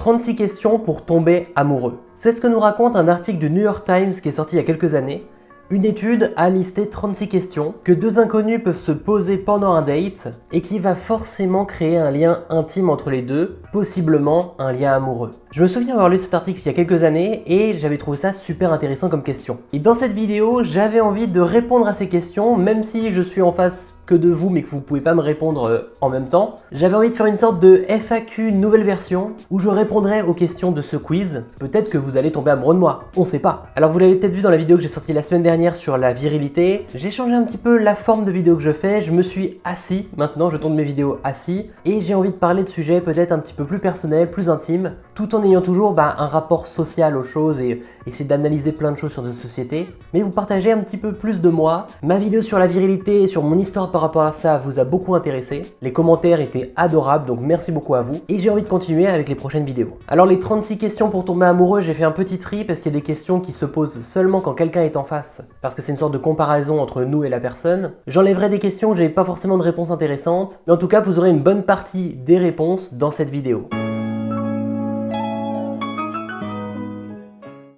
36 questions pour tomber amoureux. C'est ce que nous raconte un article du New York Times qui est sorti il y a quelques années. Une étude a listé 36 questions que deux inconnus peuvent se poser pendant un date et qui va forcément créer un lien intime entre les deux, possiblement un lien amoureux. Je me souviens avoir lu cet article il y a quelques années et j'avais trouvé ça super intéressant comme question. Et dans cette vidéo, j'avais envie de répondre à ces questions, même si je suis en face que de vous mais que vous pouvez pas me répondre en même temps. J'avais envie de faire une sorte de FAQ nouvelle version où je répondrai aux questions de ce quiz. Peut-être que vous allez tomber amoureux de moi, on sait pas. Alors vous l'avez peut-être vu dans la vidéo que j'ai sortie la semaine dernière sur la virilité. J'ai changé un petit peu la forme de vidéo que je fais, je me suis assis, maintenant je tourne mes vidéos assis et j'ai envie de parler de sujets peut-être un petit peu plus personnels, plus intimes, tout en ayant toujours un rapport social aux choses et essayer d'analyser plein de choses sur notre société. Mais vous partagez un petit peu plus de moi. Ma vidéo sur la virilité et sur mon histoire par rapport à ça vous a beaucoup intéressé. Les commentaires étaient adorables, donc merci beaucoup à vous. Et j'ai envie de continuer avec les prochaines vidéos. Alors les 36 questions pour tomber amoureux, j'ai fait un petit tri parce qu'il y a des questions qui se posent seulement quand quelqu'un est en face, parce que c'est une sorte de comparaison entre nous et la personne. J'enlèverai des questions où j'ai pas forcément de réponses intéressantes, mais en tout cas vous aurez une bonne partie des réponses dans cette vidéo.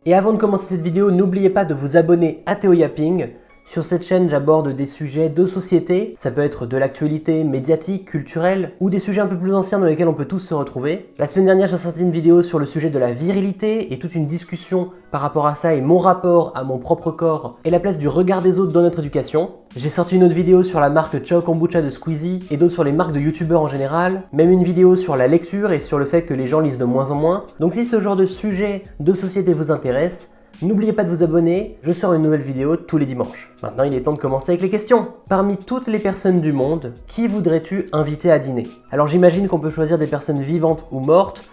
Et avant de commencer cette vidéo, n'oubliez pas de vous abonner à Théo Yapping. Sur cette chaîne, j'aborde des sujets de société, ça peut être de l'actualité médiatique, culturelle, ou des sujets un peu plus anciens dans lesquels on peut tous se retrouver. La semaine dernière, j'ai sorti une vidéo sur le sujet de la virilité et toute une discussion par rapport à ça et mon rapport à mon propre corps et la place du regard des autres dans notre éducation. J'ai sorti une autre vidéo sur la marque Ciao Kombucha de Squeezie et d'autres sur les marques de youtubeurs en général, même une vidéo sur la lecture et sur le fait que les gens lisent de moins en moins. Donc si ce genre de sujet de société vous intéresse, n'oubliez pas de vous abonner, je sors une nouvelle vidéo tous les dimanches. Maintenant, il est temps de commencer avec les questions. Parmi toutes les personnes du monde, qui voudrais-tu inviter à dîner? Alors j'imagine qu'on peut choisir des personnes vivantes ou mortes,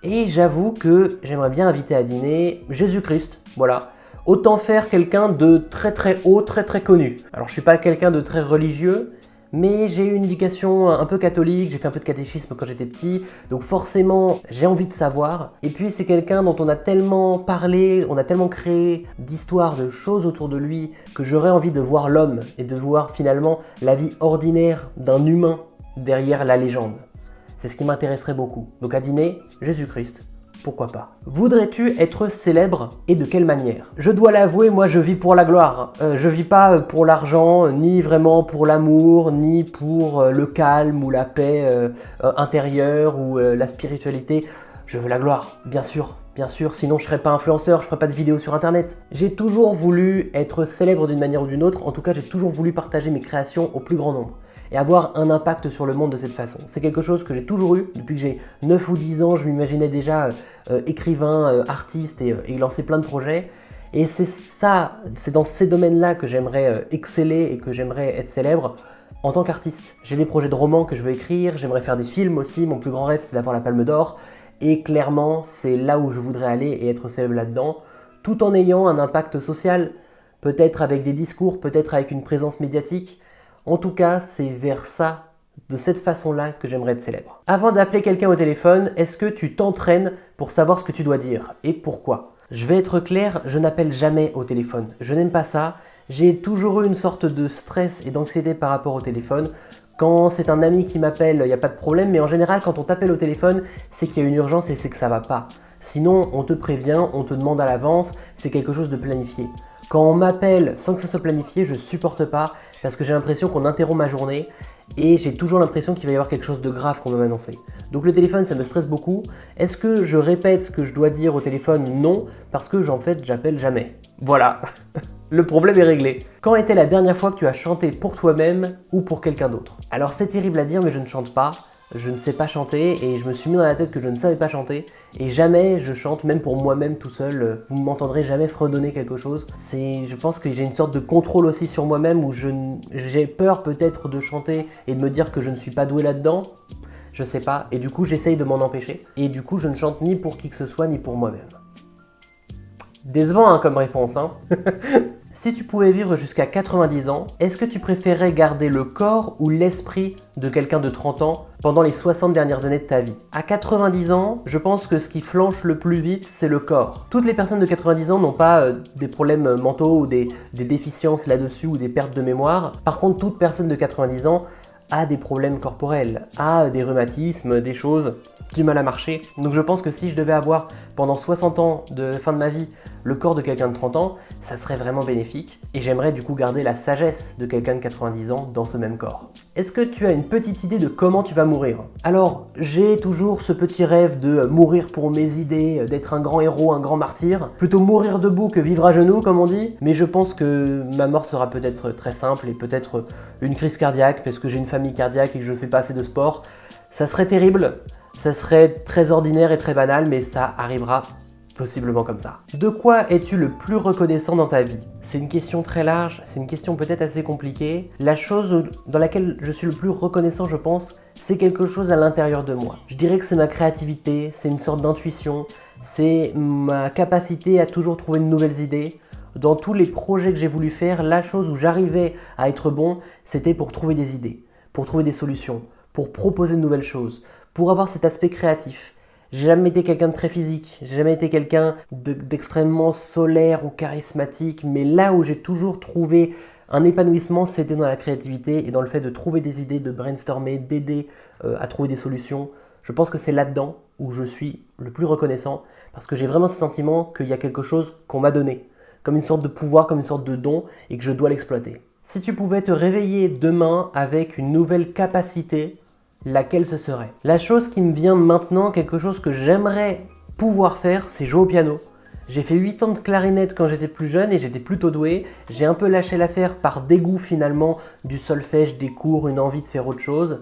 et j'avoue que j'aimerais bien inviter à dîner Jésus-Christ, voilà. Autant faire quelqu'un de très très haut, très très connu. Alors je suis pas quelqu'un de très religieux, mais j'ai eu une éducation un peu catholique, j'ai fait un peu de catéchisme quand j'étais petit, donc forcément j'ai envie de savoir. Et puis c'est quelqu'un dont on a tellement parlé, on a tellement créé d'histoires, de choses autour de lui, que j'aurais envie de voir l'homme et de voir finalement la vie ordinaire d'un humain derrière la légende. C'est ce qui m'intéresserait beaucoup. Donc à dîner, Jésus-Christ. Pourquoi pas? Voudrais-tu être célèbre et de quelle manière? Je dois l'avouer, moi je vis pour la gloire. Je vis pas pour l'argent, ni vraiment pour l'amour, ni pour le calme ou la paix intérieure ou la spiritualité. Je veux la gloire, bien sûr, sinon je serais pas influenceur, je ferais pas de vidéos sur internet. J'ai toujours voulu être célèbre d'une manière ou d'une autre, en tout cas j'ai toujours voulu partager mes créations au plus grand nombre et avoir un impact sur le monde de cette façon. C'est quelque chose que j'ai toujours eu, depuis que j'ai 9 ou 10 ans, je m'imaginais déjà écrivain, artiste et lancer plein de projets. Et c'est ça, c'est dans ces domaines-là que j'aimerais exceller et que j'aimerais être célèbre en tant qu'artiste. J'ai des projets de romans que je veux écrire, j'aimerais faire des films aussi, mon plus grand rêve c'est d'avoir la Palme d'Or. Et clairement, c'est là où je voudrais aller et être célèbre là-dedans, tout en ayant un impact social, peut-être avec des discours, peut-être avec une présence médiatique. En tout cas, c'est vers ça, de cette façon-là, que j'aimerais être célèbre. Avant d'appeler quelqu'un au téléphone, est-ce que tu t'entraînes pour savoir ce que tu dois dire et pourquoi? Je vais être clair, je n'appelle jamais au téléphone. Je n'aime pas ça. J'ai toujours eu une sorte de stress et d'anxiété par rapport au téléphone. Quand c'est un ami qui m'appelle, il n'y a pas de problème, mais en général, quand on t'appelle au téléphone, c'est qu'il y a une urgence et c'est que ça va pas. Sinon, on te prévient, on te demande à l'avance, c'est quelque chose de planifié. Quand on m'appelle sans que ça soit planifié, je supporte pas parce que j'ai l'impression qu'on interrompt ma journée et j'ai toujours l'impression qu'il va y avoir quelque chose de grave qu'on va m'annoncer. Donc le téléphone, ça me stresse beaucoup. Est-ce que je répète ce que je dois dire au téléphone? Non, parce que en fait, j'appelle jamais. Voilà, le problème est réglé. Quand était la dernière fois que tu as chanté pour toi-même ou pour quelqu'un d'autre? Alors c'est terrible à dire, mais je ne chante pas. Je ne sais pas chanter et je me suis mis dans la tête que je ne savais pas chanter et jamais je chante, même pour moi-même tout seul. Vous ne m'entendrez jamais fredonner quelque chose. Je pense que j'ai une sorte de contrôle aussi sur moi-même où j'ai peur peut-être de chanter et de me dire que je ne suis pas doué là-dedans. Je sais pas, et du coup j'essaye de m'en empêcher. Et du coup je ne chante ni pour qui que ce soit ni pour moi-même. Décevant hein, comme réponse hein. Si tu pouvais vivre jusqu'à 90 ans, est-ce que tu préférerais garder le corps ou l'esprit de quelqu'un de 30 ans pendant les 60 dernières années de ta vie? À 90 ans, je pense que ce qui flanche le plus vite, c'est le corps. Toutes les personnes de 90 ans n'ont pas des problèmes mentaux ou des déficiences là-dessus ou des pertes de mémoire. Par contre, toute personne de 90 ans a des problèmes corporels, a des rhumatismes, des choses, du mal à marcher. Donc je pense que si je devais avoir pendant 60 ans de fin de ma vie le corps de quelqu'un de 30 ans, ça serait vraiment bénéfique et j'aimerais du coup garder la sagesse de quelqu'un de 90 ans dans ce même corps. Est-ce que tu as une petite idée de comment tu vas mourir? Alors, j'ai toujours ce petit rêve de mourir pour mes idées, d'être un grand héros, un grand martyr, plutôt mourir debout que vivre à genoux comme on dit, mais je pense que ma mort sera peut-être très simple et peut-être une crise cardiaque parce que j'ai une famille cardiaque et que je fais pas assez de sport. Ça serait terrible. Ça serait très ordinaire et très banal, mais ça arrivera possiblement comme ça. De quoi es-tu le plus reconnaissant dans ta vie? C'est une question très large, c'est une question peut-être assez compliquée. La chose dans laquelle je suis le plus reconnaissant, je pense, c'est quelque chose à l'intérieur de moi. Je dirais que c'est ma créativité, c'est une sorte d'intuition, c'est ma capacité à toujours trouver de nouvelles idées. Dans tous les projets que j'ai voulu faire, la chose où j'arrivais à être bon, c'était pour trouver des idées, pour trouver des solutions, pour proposer de nouvelles choses, pour avoir cet aspect créatif. J'ai jamais été quelqu'un de très physique, j'ai jamais été quelqu'un d'extrêmement solaire ou charismatique, mais là où j'ai toujours trouvé un épanouissement, c'était dans la créativité et dans le fait de trouver des idées, de brainstormer, d'aider à trouver des solutions. Je pense que c'est là-dedans où je suis le plus reconnaissant parce que j'ai vraiment ce sentiment qu'il y a quelque chose qu'on m'a donné, comme une sorte de pouvoir, comme une sorte de don et que je dois l'exploiter. Si tu pouvais te réveiller demain avec une nouvelle capacité, laquelle ce serait? La chose qui me vient maintenant, quelque chose que j'aimerais pouvoir faire, c'est jouer au piano. J'ai fait 8 ans de clarinette quand j'étais plus jeune et j'étais plutôt doué. J'ai un peu lâché l'affaire par dégoût finalement du solfège, des cours, une envie de faire autre chose.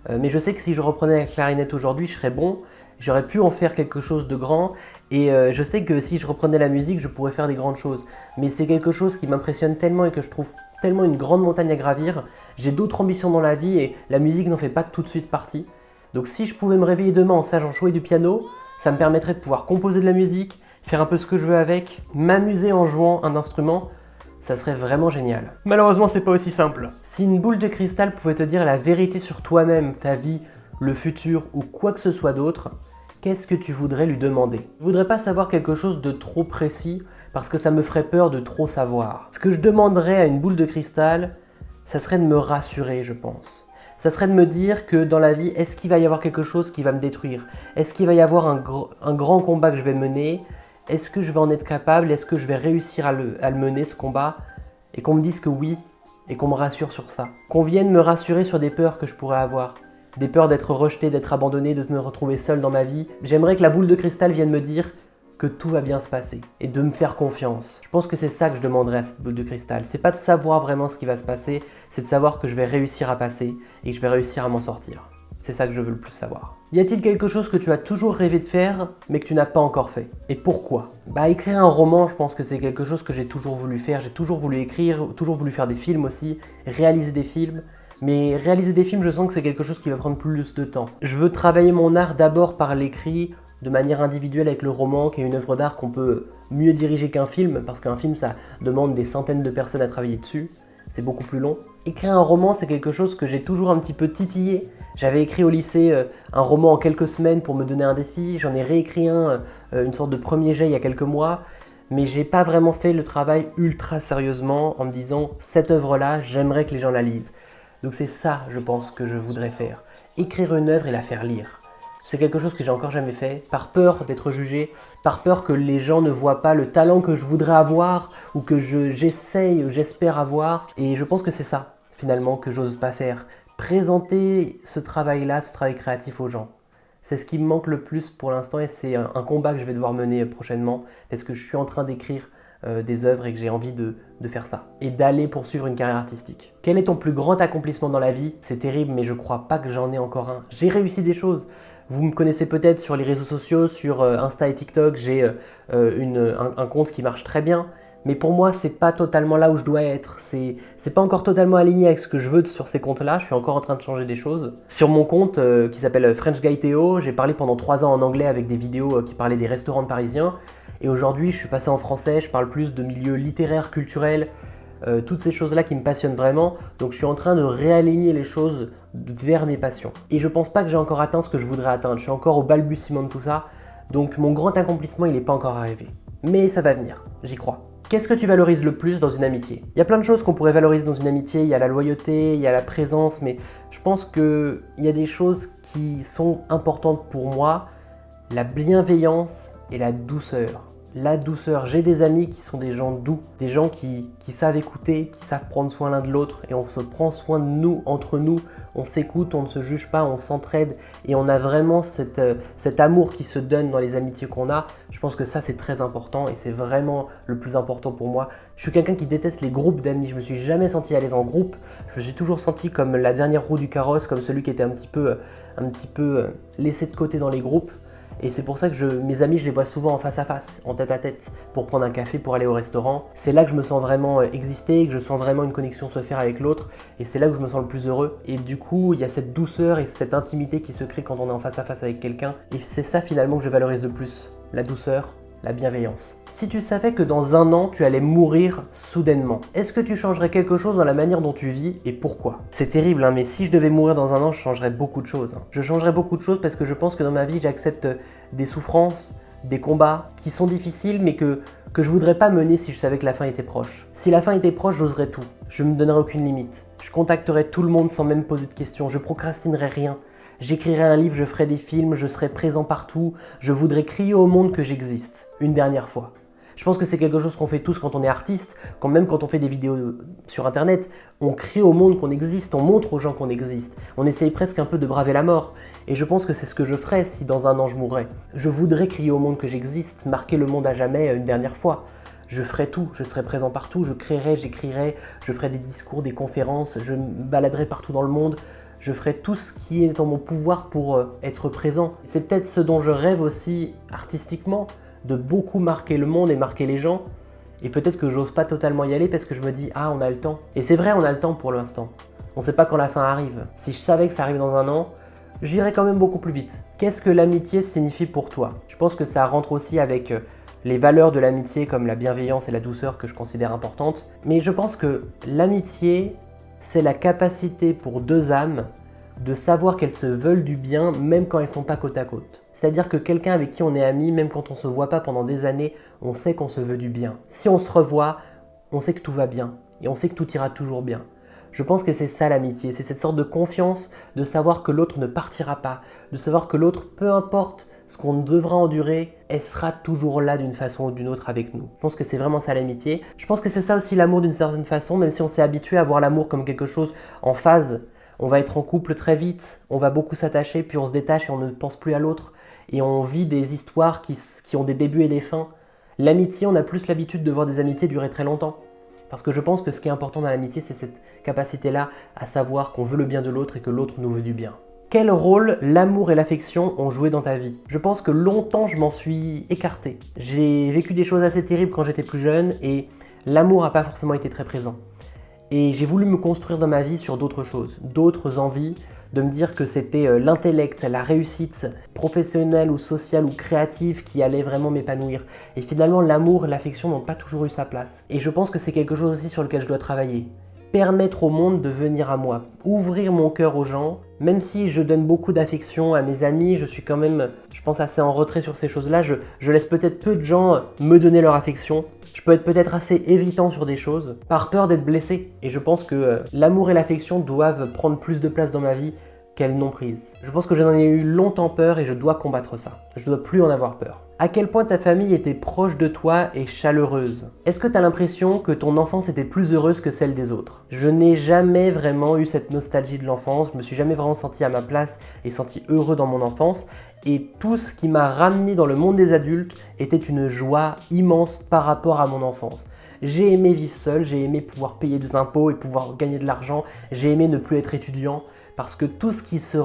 Mais je sais que si je reprenais la clarinette aujourd'hui, je serais bon. J'aurais pu en faire quelque chose de grand et je sais que si je reprenais la musique, je pourrais faire des grandes choses. Mais c'est quelque chose qui m'impressionne tellement et que je trouve tellement une grande montagne à gravir. J'ai d'autres ambitions dans la vie et la musique n'en fait pas tout de suite partie. Donc si je pouvais me réveiller demain en sachant jouer du piano, ça me permettrait de pouvoir composer de la musique, faire un peu ce que je veux avec, m'amuser en jouant un instrument, ça serait vraiment génial. Malheureusement, c'est pas aussi simple. Si une boule de cristal pouvait te dire la vérité sur toi-même, ta vie, le futur ou quoi que ce soit d'autre, qu'est-ce que tu voudrais lui demander? Je voudrais pas savoir quelque chose de trop précis parce que ça me ferait peur de trop savoir. Ce que je demanderais à une boule de cristal, ça serait de me rassurer, je pense. Ça serait de me dire que dans la vie, est-ce qu'il va y avoir quelque chose qui va me détruire? Est-ce qu'il va y avoir un grand combat que je vais mener? Est-ce que je vais en être capable? Est-ce que je vais réussir à le mener, ce combat? Et qu'on me dise que oui, et qu'on me rassure sur ça. Qu'on vienne me rassurer sur des peurs que je pourrais avoir. Des peurs d'être rejeté, d'être abandonné, de me retrouver seul dans ma vie. J'aimerais que la boule de cristal vienne me dire que tout va bien se passer et de me faire confiance. Je pense que c'est ça que je demanderais à cette boule de cristal. C'est pas de savoir vraiment ce qui va se passer, c'est de savoir que je vais réussir à passer et que je vais réussir à m'en sortir. C'est ça que je veux le plus savoir. Y a-t-il quelque chose que tu as toujours rêvé de faire, mais que tu n'as pas encore fait? Et pourquoi? Écrire un roman, je pense que c'est quelque chose que j'ai toujours voulu faire. J'ai toujours voulu écrire, toujours voulu faire des films aussi, réaliser des films. Mais réaliser des films, je sens que c'est quelque chose qui va prendre plus de temps. Je veux travailler mon art d'abord par l'écrit, de manière individuelle avec le roman, qui est une œuvre d'art qu'on peut mieux diriger qu'un film, parce qu'un film, ça demande des centaines de personnes à travailler dessus. C'est beaucoup plus long. Écrire un roman, c'est quelque chose que j'ai toujours un petit peu titillé. J'avais écrit au lycée un roman en quelques semaines pour me donner un défi. J'en ai réécrit une sorte de premier jet il y a quelques mois. Mais j'ai pas vraiment fait le travail ultra sérieusement en me disant « cette œuvre-là, j'aimerais que les gens la lisent ». Donc c'est ça, je pense, que je voudrais faire. Écrire une œuvre et la faire lire. C'est quelque chose que j'ai encore jamais fait, par peur d'être jugé, par peur que les gens ne voient pas le talent que je voudrais avoir ou que j'espère avoir. Et je pense que c'est ça, finalement, que j'ose pas faire. Présenter ce travail-là, ce travail créatif aux gens. C'est ce qui me manque le plus pour l'instant et c'est un combat que je vais devoir mener prochainement parce que je suis en train d'écrire des œuvres et que j'ai envie de faire ça et d'aller poursuivre une carrière artistique. Quel est ton plus grand accomplissement dans la vie? C'est terrible, mais je crois pas que j'en ai encore un. J'ai réussi des choses. Vous me connaissez peut-être sur les réseaux sociaux, sur Insta et TikTok, j'ai un compte qui marche très bien. Mais pour moi, c'est pas totalement là où je dois être. C'est pas encore totalement aligné avec ce que je veux sur ces comptes-là. Je suis encore en train de changer des choses. Sur mon compte qui s'appelle French Guy Théo, j'ai parlé pendant 3 ans en anglais avec des vidéos qui parlaient des restaurants parisiens. Et aujourd'hui, je suis passé en français, je parle plus de milieux littéraires, culturels, toutes ces choses-là qui me passionnent vraiment. Donc je suis en train de réaligner les choses vers mes passions. Et je pense pas que j'ai encore atteint ce que je voudrais atteindre. Je suis encore au balbutiement de tout ça. Donc mon grand accomplissement, il n'est pas encore arrivé. Mais ça va venir, j'y crois. Qu'est-ce que tu valorises le plus dans une amitié? Il y a plein de choses qu'on pourrait valoriser dans une amitié, il y a la loyauté, il y a la présence, mais je pense qu'il y a des choses qui sont importantes pour moi, la bienveillance et la douceur. La douceur, j'ai des amis qui sont des gens doux, des gens qui savent écouter, qui savent prendre soin l'un de l'autre et on se prend soin de nous, entre nous, on s'écoute, on ne se juge pas, on s'entraide et on a vraiment cet amour qui se donne dans les amitiés qu'on a. Je pense que ça c'est très important et c'est vraiment le plus important pour moi. Je suis quelqu'un qui déteste les groupes d'amis, je me suis jamais senti à l'aise en groupe, je me suis toujours senti comme la dernière roue du carrosse, comme celui qui était un petit peu laissé de côté dans les groupes. Et c'est pour ça que mes amis, je les vois souvent en face à face, en tête à tête, pour prendre un café, pour aller au restaurant. C'est là que je me sens vraiment exister, que je sens vraiment une connexion se faire avec l'autre. Et c'est là que je me sens le plus heureux. Et du coup, il y a cette douceur et cette intimité qui se crée quand on est en face à face avec quelqu'un. Et c'est ça finalement que je valorise le plus, la douceur, la bienveillance. Si tu savais que dans 1 an, tu allais mourir soudainement, est-ce que tu changerais quelque chose dans la manière dont tu vis et pourquoi? C'est terrible, hein, mais si je devais mourir dans 1 an, je changerais beaucoup de choses. Je changerais beaucoup de choses parce que je pense que dans ma vie, j'accepte des souffrances, des combats qui sont difficiles, mais que je voudrais pas mener si je savais que la fin était proche. Si la fin était proche, j'oserais tout. Je me donnerais aucune limite. Je contacterais tout le monde sans même poser de questions. Je procrastinerais rien. J'écrirai un livre, je ferai des films, je serai présent partout, je voudrais crier au monde que j'existe, une dernière fois. Je pense que c'est quelque chose qu'on fait tous quand on est artiste, même quand on fait des vidéos sur internet, on crie au monde qu'on existe, on montre aux gens qu'on existe, on essaye presque un peu de braver la mort. Et je pense que c'est ce que je ferais si dans 1 an je mourrais. Je voudrais crier au monde que j'existe, marquer le monde à jamais une dernière fois. Je ferai tout, je serai présent partout, je créerai, j'écrirai, je ferai des discours, des conférences, je me baladerai partout dans le monde. Je ferai tout ce qui est en mon pouvoir pour être présent. C'est peut-être ce dont je rêve aussi artistiquement, de beaucoup marquer le monde et marquer les gens. Et peut-être que j'ose pas totalement y aller parce que je me dis « Ah, on a le temps ». Et c'est vrai, on a le temps pour l'instant. On sait pas quand la fin arrive. Si je savais que ça arrive dans 1 an, j'irais quand même beaucoup plus vite. Qu'est-ce que l'amitié signifie pour toi? Je pense que ça rentre aussi avec les valeurs de l'amitié comme la bienveillance et la douceur que je considère importantes. Mais je pense que l'amitié, c'est la capacité pour 2 âmes de savoir qu'elles se veulent du bien même quand elles ne sont pas côte à côte. C'est-à-dire que quelqu'un avec qui on est ami, même quand on ne se voit pas pendant des années, on sait qu'on se veut du bien. Si on se revoit, on sait que tout va bien et on sait que tout ira toujours bien. Je pense que c'est ça l'amitié, c'est cette sorte de confiance de savoir que l'autre ne partira pas, de savoir que l'autre, peu importe ce qu'on devra endurer, elle sera toujours là d'une façon ou d'une autre avec nous. Je pense que c'est vraiment ça l'amitié. Je pense que c'est ça aussi l'amour d'une certaine façon, même si on s'est habitué à voir l'amour comme quelque chose en phase. On va être en couple très vite, on va beaucoup s'attacher, puis on se détache et on ne pense plus à l'autre. Et on vit des histoires qui ont des débuts et des fins. L'amitié, on a plus l'habitude de voir des amitiés durer très longtemps. Parce que je pense que ce qui est important dans l'amitié, c'est cette capacité-là à savoir qu'on veut le bien de l'autre et que l'autre nous veut du bien. Quel rôle l'amour et l'affection ont joué dans ta vie? Je pense que longtemps, je m'en suis écarté. J'ai vécu des choses assez terribles quand j'étais plus jeune et l'amour n'a pas forcément été très présent. Et j'ai voulu me construire dans ma vie sur d'autres choses, d'autres envies, de me dire que c'était l'intellect, la réussite professionnelle ou sociale ou créative qui allait vraiment m'épanouir. Et finalement, l'amour et l'affection n'ont pas toujours eu sa place. Et je pense que c'est quelque chose aussi sur lequel je dois travailler. Permettre au monde de venir à moi, ouvrir mon cœur aux gens, même si je donne beaucoup d'affection à mes amis, je suis quand même, je pense, assez en retrait sur ces choses-là, je laisse peut-être peu de gens me donner leur affection, je peux être peut-être assez évitant sur des choses, par peur d'être blessé, et je pense que l'amour et l'affection doivent prendre plus de place dans ma vie qu'elles n'ont prise. Je pense que j'en ai eu longtemps peur et je dois combattre ça, je ne dois plus en avoir peur. À quel point ta famille était proche de toi et chaleureuse? Est-ce que tu as l'impression que ton enfance était plus heureuse que celle des autres? Je n'ai jamais vraiment eu cette nostalgie de l'enfance, je me suis jamais vraiment senti à ma place et senti heureux dans mon enfance. Et tout ce qui m'a ramené dans le monde des adultes était une joie immense par rapport à mon enfance. J'ai aimé vivre seul, j'ai aimé pouvoir payer des impôts et pouvoir gagner de l'argent, j'ai aimé ne plus être étudiant parce que tout ce qui se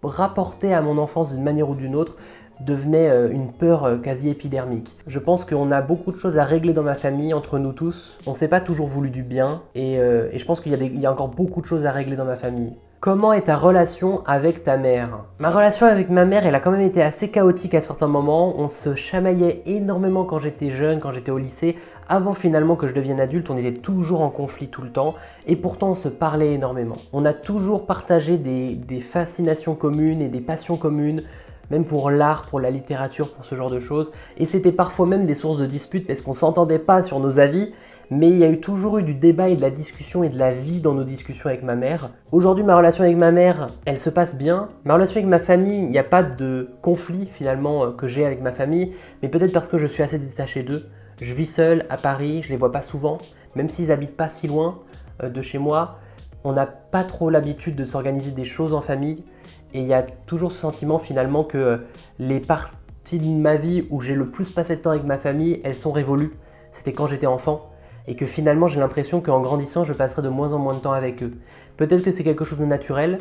rapportait à mon enfance d'une manière ou d'une autre devenait une peur quasi épidermique. Je pense qu'on a beaucoup de choses à régler dans ma famille, entre nous tous. On ne s'est pas toujours voulu du bien et je pense qu'il y a encore beaucoup de choses à régler dans ma famille. Comment est ta relation avec ta mère? Ma relation avec ma mère, elle a quand même été assez chaotique à certains moments. On se chamaillait énormément quand j'étais jeune, quand j'étais au lycée. Avant finalement que je devienne adulte, on était toujours en conflit tout le temps. Et pourtant, on se parlait énormément. On a toujours partagé des fascinations communes et des passions communes. même pour l'art, pour la littérature, pour ce genre de choses. Et c'était parfois même des sources de disputes parce qu'on ne s'entendait pas sur nos avis, mais il y a toujours eu du débat et de la discussion et de la vie dans nos discussions avec ma mère. Aujourd'hui, ma relation avec ma mère, elle se passe bien. Ma relation avec ma famille, il n'y a pas de conflit finalement que j'ai avec ma famille, mais peut-être parce que je suis assez détaché d'eux. Je vis seul à Paris, je les vois pas souvent, même s'ils habitent pas si loin de chez moi. On n'a pas trop l'habitude de s'organiser des choses en famille et il y a toujours ce sentiment finalement que les parties de ma vie où j'ai le plus passé de temps avec ma famille, elles sont révolues. C'était quand j'étais enfant et que finalement j'ai l'impression qu'en grandissant, je passerai de moins en moins de temps avec eux. Peut-être que c'est quelque chose de naturel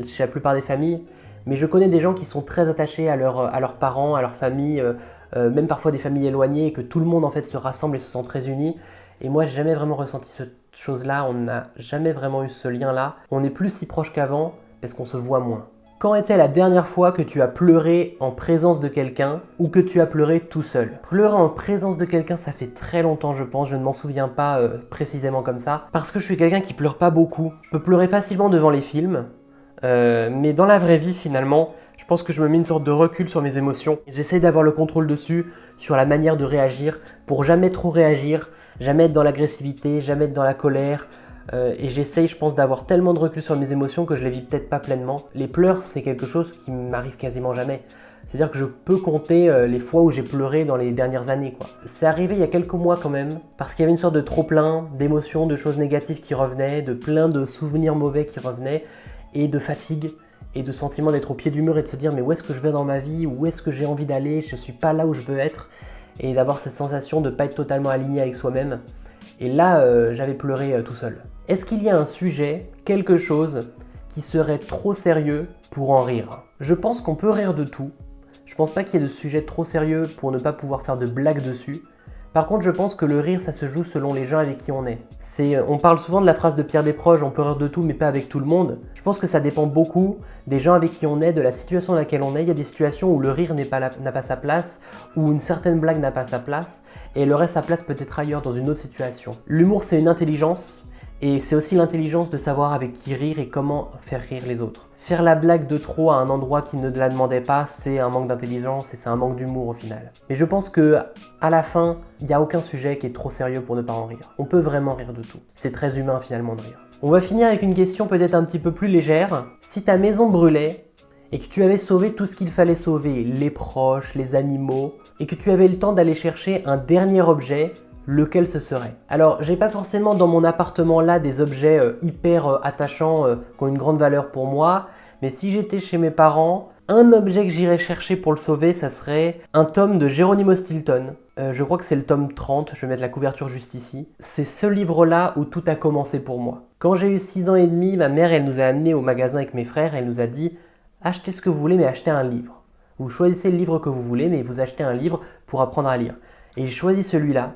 chez la plupart des familles, mais je connais des gens qui sont très attachés à leurs parents, à leur famille, même parfois des familles éloignées et que tout le monde en fait se rassemble et se sent très unis. Et moi, j'ai jamais vraiment ressenti cette chose-là, on n'a jamais vraiment eu ce lien-là. On est plus si proche qu'avant parce qu'on se voit moins. Quand était la dernière fois que tu as pleuré en présence de quelqu'un ou que tu as pleuré tout seul? Pleurer en présence de quelqu'un, ça fait très longtemps je pense, je ne m'en souviens pas précisément comme ça. Parce que je suis quelqu'un qui pleure pas beaucoup. Je peux pleurer facilement devant les films, mais dans la vraie vie finalement, je pense que je me mets une sorte de recul sur mes émotions. J'essaie d'avoir le contrôle dessus, sur la manière de réagir, pour jamais trop réagir, jamais être dans l'agressivité, jamais être dans la colère. Et j'essaye, je pense, d'avoir tellement de recul sur mes émotions que je les vis peut-être pas pleinement. Les pleurs, c'est quelque chose qui m'arrive quasiment jamais. C'est-à-dire que je peux compter les fois où j'ai pleuré dans les dernières années, quoi. C'est arrivé il y a quelques mois quand même, parce qu'il y avait une sorte de trop-plein d'émotions, de choses négatives qui revenaient, de plein de souvenirs mauvais qui revenaient, et de fatigue, et de sentiment d'être au pied du mur et de se dire mais où est-ce que je vais dans ma vie, où est-ce que j'ai envie d'aller, je suis pas là où je veux être, et d'avoir cette sensation de ne pas être totalement aligné avec soi-même. Et là, j'avais pleuré tout seul. Est-ce qu'il y a un sujet, quelque chose, qui serait trop sérieux pour en rire? Je pense qu'on peut rire de tout. Je pense pas qu'il y ait de sujet trop sérieux pour ne pas pouvoir faire de blagues dessus. Par contre, je pense que le rire, ça se joue selon les gens avec qui on est. On parle souvent de la phrase de Pierre Desproges, on peut rire de tout mais pas avec tout le monde. Je pense que ça dépend beaucoup des gens avec qui on est, de la situation dans laquelle on est. Il y a des situations où le rire n'a pas sa place, où une certaine blague n'a pas sa place, et elle aurait sa place peut-être ailleurs dans une autre situation. L'humour, c'est une intelligence, et c'est aussi l'intelligence de savoir avec qui rire et comment faire rire les autres. Faire la blague de trop à un endroit qui ne la demandait pas, c'est un manque d'intelligence et c'est un manque d'humour au final. Mais je pense que à la fin, il n'y a aucun sujet qui est trop sérieux pour ne pas en rire. On peut vraiment rire de tout. C'est très humain finalement de rire. On va finir avec une question peut-être un petit peu plus légère. Si ta maison brûlait et que tu avais sauvé tout ce qu'il fallait sauver, les proches, les animaux, et que tu avais le temps d'aller chercher un dernier objet, lequel ce serait? Alors, j'ai pas forcément dans mon appartement là des objets hyper attachants qui ont une grande valeur pour moi, mais si j'étais chez mes parents, un objet que j'irais chercher pour le sauver, ça serait un tome de Geronimo Stilton. Je crois que c'est le tome 30, je vais mettre la couverture juste ici. C'est ce livre-là où tout a commencé pour moi. Quand j'ai eu 6 ans et demi, ma mère, elle nous a amenés au magasin avec mes frères, elle nous a dit « Achetez ce que vous voulez, mais achetez un livre. Vous choisissez le livre que vous voulez, mais vous achetez un livre pour apprendre à lire. » Et j'ai choisi celui-là,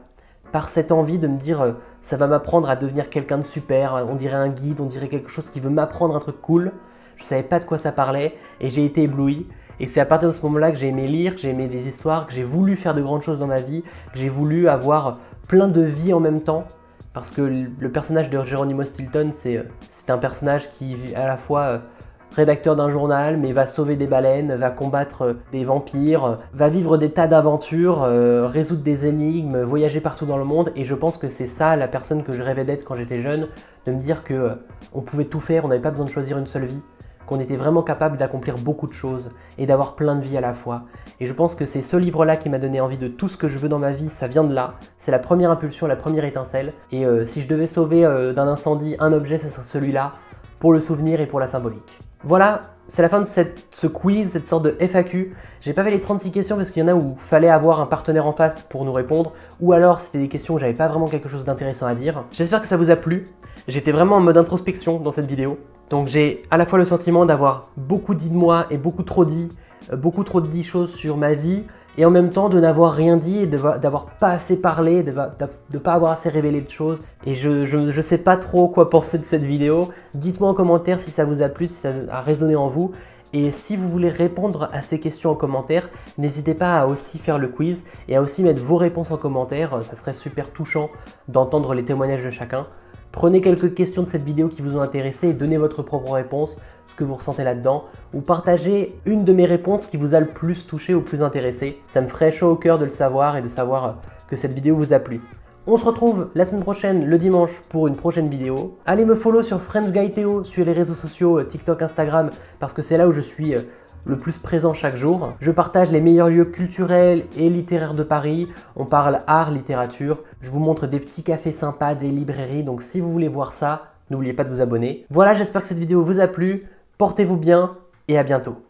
par cette envie de me dire ça va m'apprendre à devenir quelqu'un de super, on dirait un guide, on dirait quelque chose qui veut m'apprendre un truc cool. Je savais pas de quoi ça parlait et j'ai été ébloui. Et c'est à partir de ce moment-là que j'ai aimé lire, j'ai aimé les histoires, que j'ai voulu faire de grandes choses dans ma vie, que j'ai voulu avoir plein de vies en même temps. Parce que le personnage de Geronimo Stilton, c'est un personnage qui est à la fois rédacteur d'un journal, mais va sauver des baleines, va combattre des vampires, va vivre des tas d'aventures, résoudre des énigmes, voyager partout dans le monde. Et je pense que c'est ça la personne que je rêvais d'être quand j'étais jeune, de me dire que on pouvait tout faire, on n'avait pas besoin de choisir une seule vie, qu'on était vraiment capable d'accomplir beaucoup de choses et d'avoir plein de vies à la fois. Et je pense que c'est ce livre-là qui m'a donné envie de tout ce que je veux dans ma vie, ça vient de là. C'est la première impulsion, la première étincelle. Et si je devais sauver d'un incendie un objet, ce serait celui-là, pour le souvenir et pour la symbolique. Voilà, c'est la fin de ce quiz, cette sorte de FAQ. J'ai pas fait les 36 questions parce qu'il y en a où il fallait avoir un partenaire en face pour nous répondre, ou alors c'était des questions où j'avais pas vraiment quelque chose d'intéressant à dire. J'espère que ça vous a plu. J'étais vraiment en mode introspection dans cette vidéo. Donc j'ai à la fois le sentiment d'avoir beaucoup dit de moi et beaucoup trop dit choses sur ma vie, et en même temps de n'avoir rien dit et d'avoir pas assez parlé, de pas avoir assez révélé de choses. Et je sais pas trop quoi penser de cette vidéo. Dites-moi en commentaire si ça vous a plu, si ça a résonné en vous. Et si vous voulez répondre à ces questions en commentaire, n'hésitez pas à aussi faire le quiz et à aussi mettre vos réponses en commentaire. Ça serait super touchant d'entendre les témoignages de chacun. Prenez quelques questions de cette vidéo qui vous ont intéressé et donnez votre propre réponse, ce que vous ressentez là-dedans, ou partagez une de mes réponses qui vous a le plus touché ou plus intéressé. Ça me ferait chaud au cœur de le savoir et de savoir que cette vidéo vous a plu. On se retrouve la semaine prochaine, le dimanche, pour une prochaine vidéo. Allez me follow sur French Guy Théo sur les réseaux sociaux, TikTok, Instagram, parce que c'est là où je suis le plus présent chaque jour. Je partage les meilleurs lieux culturels et littéraires de Paris. On parle art, littérature. Je vous montre des petits cafés sympas, des librairies. Donc si vous voulez voir ça, n'oubliez pas de vous abonner. Voilà, j'espère que cette vidéo vous a plu. Portez-vous bien et à bientôt.